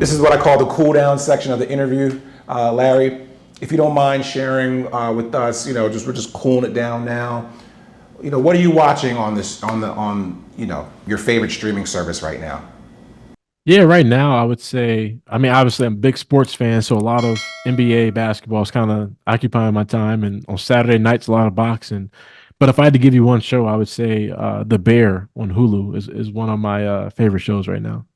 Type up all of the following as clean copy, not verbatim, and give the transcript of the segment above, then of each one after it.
This is what I call the cool down section of the interview. Larry, if you don't mind sharing with us, we're just cooling it down now. What are you watching on your favorite streaming service right now? Yeah, right now I would say, I mean, obviously I'm a big sports fan, so a lot of NBA basketball is kind of occupying my time, and on Saturday nights a lot of boxing. But if I had to give you one show, I would say The Bear on Hulu is one of my favorite shows right now.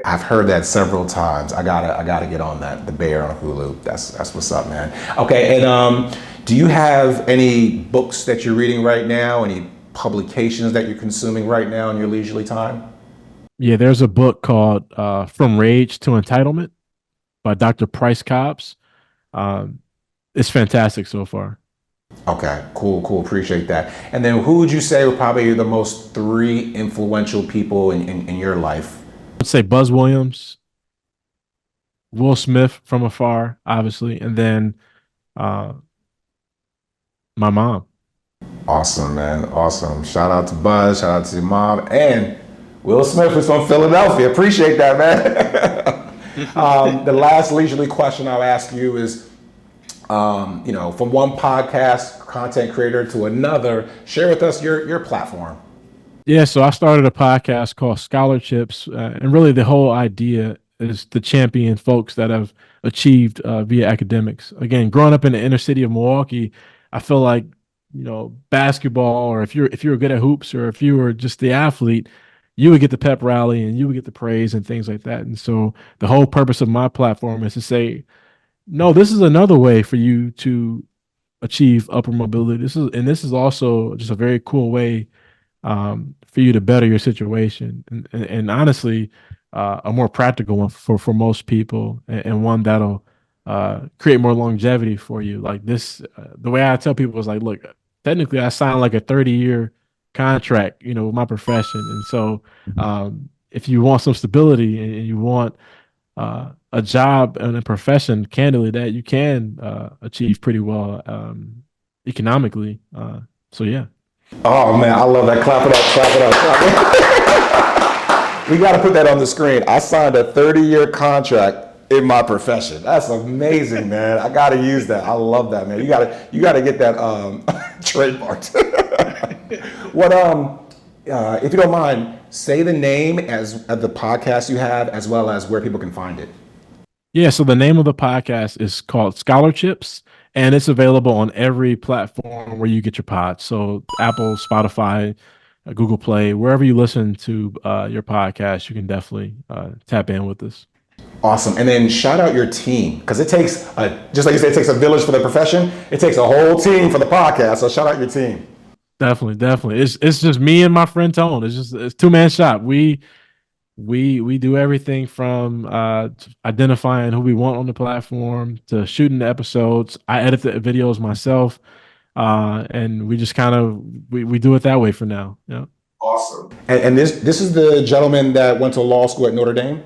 I've heard that several times. I gotta get on that. The Bear on Hulu. That's what's up, man. Okay, and do you have any books that you're reading right now? Any publications that you're consuming right now in your leisurely time? Yeah, there's a book called From Rage to Entitlement by Dr. Price Cobbs. Um, it's fantastic so far. Okay, cool. Appreciate that. And then who would you say were probably the most three influential people in your life? I'd say Buzz Williams, Will Smith from afar, obviously, and then uh, my mom. Awesome, man. Awesome. Shout out to Buzz. Shout out to your mom. And Will Smith was from Philadelphia. Appreciate that, man. The last leisurely question I'll ask you is, from one podcast content creator to another, share with us your platform. Yeah, so I started a podcast called Scholarships, and really the whole idea is to champion folks that have achieved via academics. Again, growing up in the inner city of Milwaukee, I feel like basketball, or if you were good at hoops, or if you were just the athlete, you would get the pep rally and you would get the praise and things like that. And so the whole purpose of my platform is to say, no, this is another way for you to achieve upper mobility. This is also just a very cool way for you to better your situation, and honestly, a more practical one for most people, and one that'll create more longevity for you. Like this, the way I tell people is like, look, technically, I signed like a 30-year contract, with my profession, and so if you want some stability and you want a job and a profession, candidly, that you can achieve pretty well economically. So yeah. Oh man, I love that. Clap it up, clap it up, clap it up. We got to put that on the screen. I signed a 30-year contract in my profession. That's amazing, man. I got to use that. I love that, man. You got to get that trademarked. What if you don't mind, say the name as of the podcast you have, as well as where people can find it. Yeah, so the name of the podcast is called Scholarships, and it's available on every platform where you get your pods. So Apple, Spotify, Google Play, wherever you listen to your podcast, you can definitely tap in with this. Awesome. And then shout out your team, because it takes just like you said, it takes a village for the profession. It takes a whole team for the podcast. So shout out your team. Definitely. It's just me and my friend Tone. It's two-man shop. We do everything from identifying who we want on the platform to shooting the episodes. I edit the videos myself, and we just kind of we do it that way for now. Yeah. Awesome. And this is the gentleman that went to law school at Notre Dame.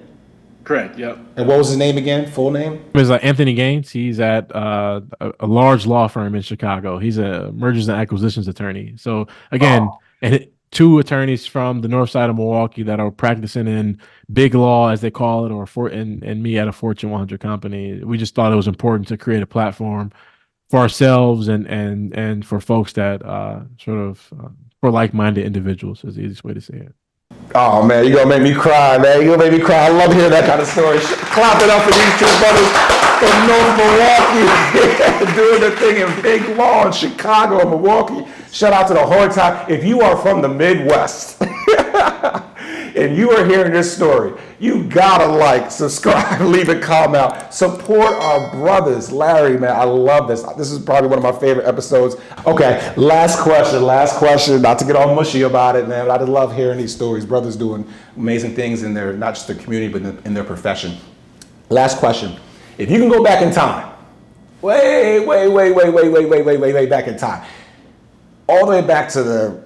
Correct. Yep. And what was his name again? Full name? It's like Anthony Gaines. He's at a large law firm in Chicago. He's a mergers and acquisitions attorney. So again, two attorneys from the north side of Milwaukee that are practicing in big law, as they call it, and me at a Fortune 100 company. We just thought it was important to create a platform for ourselves and for folks that for like-minded individuals is the easiest way to say it. Oh man, you're gonna make me cry, man. You're gonna make me cry. I love hearing that kind of story. Clap it up for these two brothers from North Milwaukee doing the thing in big law in Chicago and Milwaukee. Shout out to the whole time. If you are from the Midwest and you are hearing this story, you gotta like, subscribe, leave a comment, support our brothers. Larry, man, I love this. This is probably one of my favorite episodes. Okay, last question. Not to get all mushy about it, man, but I just love hearing these stories. Brothers doing amazing things in their, not just their community, but in their profession. Last question. If you can go back in time, way back in time, all the way back to the,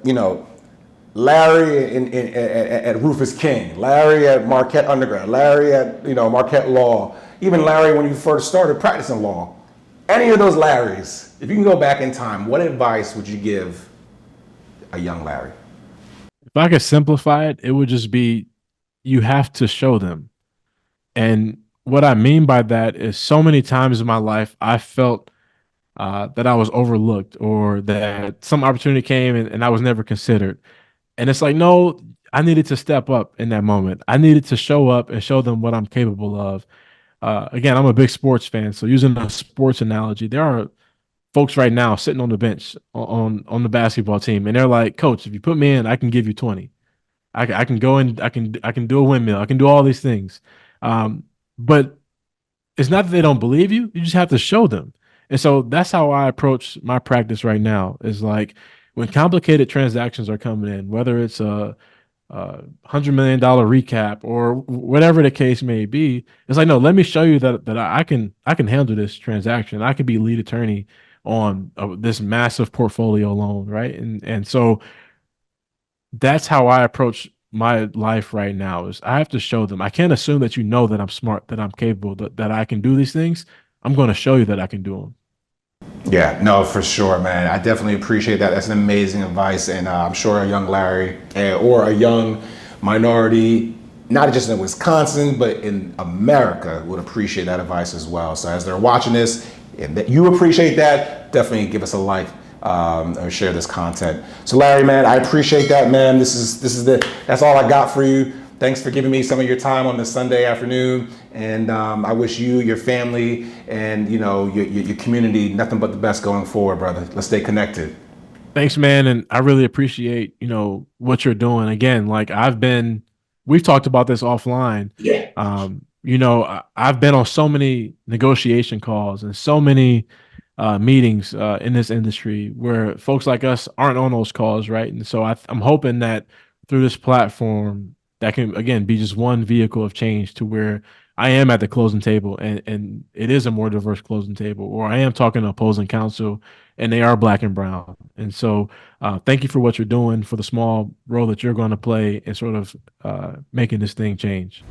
Larry at Rufus King, Larry at Marquette undergrad, Larry at Marquette Law, even Larry when you first started practicing law. Any of those Larrys, if you can go back in time, what advice would you give a young Larry? If I could simplify it, it would just be you have to show them. And what I mean by that is so many times in my life, I felt that I was overlooked or that some opportunity came and I was never considered. And it's like, no, I needed to step up in that moment. I needed to show up and show them what I'm capable of. Again, I'm a big sports fan. So using a sports analogy, there are folks right now sitting on the bench on the basketball team, and they're like, "Coach, if you put me in, I can give you 20. I can go and I can do a windmill. I can do all these things." But it's not that they don't believe you. You just have to show them. And so that's how I approach my practice right now. Is like when complicated transactions are coming in, whether it's a $100 million recap or whatever the case may be. It's like, no, let me show you that I can handle this transaction. I can be lead attorney on this massive portfolio loan, right? And so that's how I approach my life right now. Is I have to show them. I can't assume that you know that I'm smart, that I'm capable, that I can do these things. I'm going to show you that I can do them. Yeah, no, for sure, man. I definitely appreciate that. That's an amazing advice, and I'm sure a young Larry or a young minority, not just in Wisconsin, but in America, would appreciate that advice as well. So as they're watching this, and that you appreciate that, definitely give us a like or share this content. So Larry, man, I appreciate that, man. That's all I got for you. Thanks for giving me some of your time on this Sunday afternoon, and I wish you, your family, and your community nothing but the best going forward, brother. Let's stay connected. Thanks, man, and I really appreciate what you're doing. Again, like we've talked about this offline. Yeah. I've been on so many negotiation calls and so many meetings in this industry where folks like us aren't on those calls, right? And so I'm hoping that through this platform, that can again be just one vehicle of change to where I am at the closing table and it is a more diverse closing table, or I am talking to opposing counsel and they are black and brown. And so thank you for what you're doing, for the small role that you're going to play in sort of making this thing change.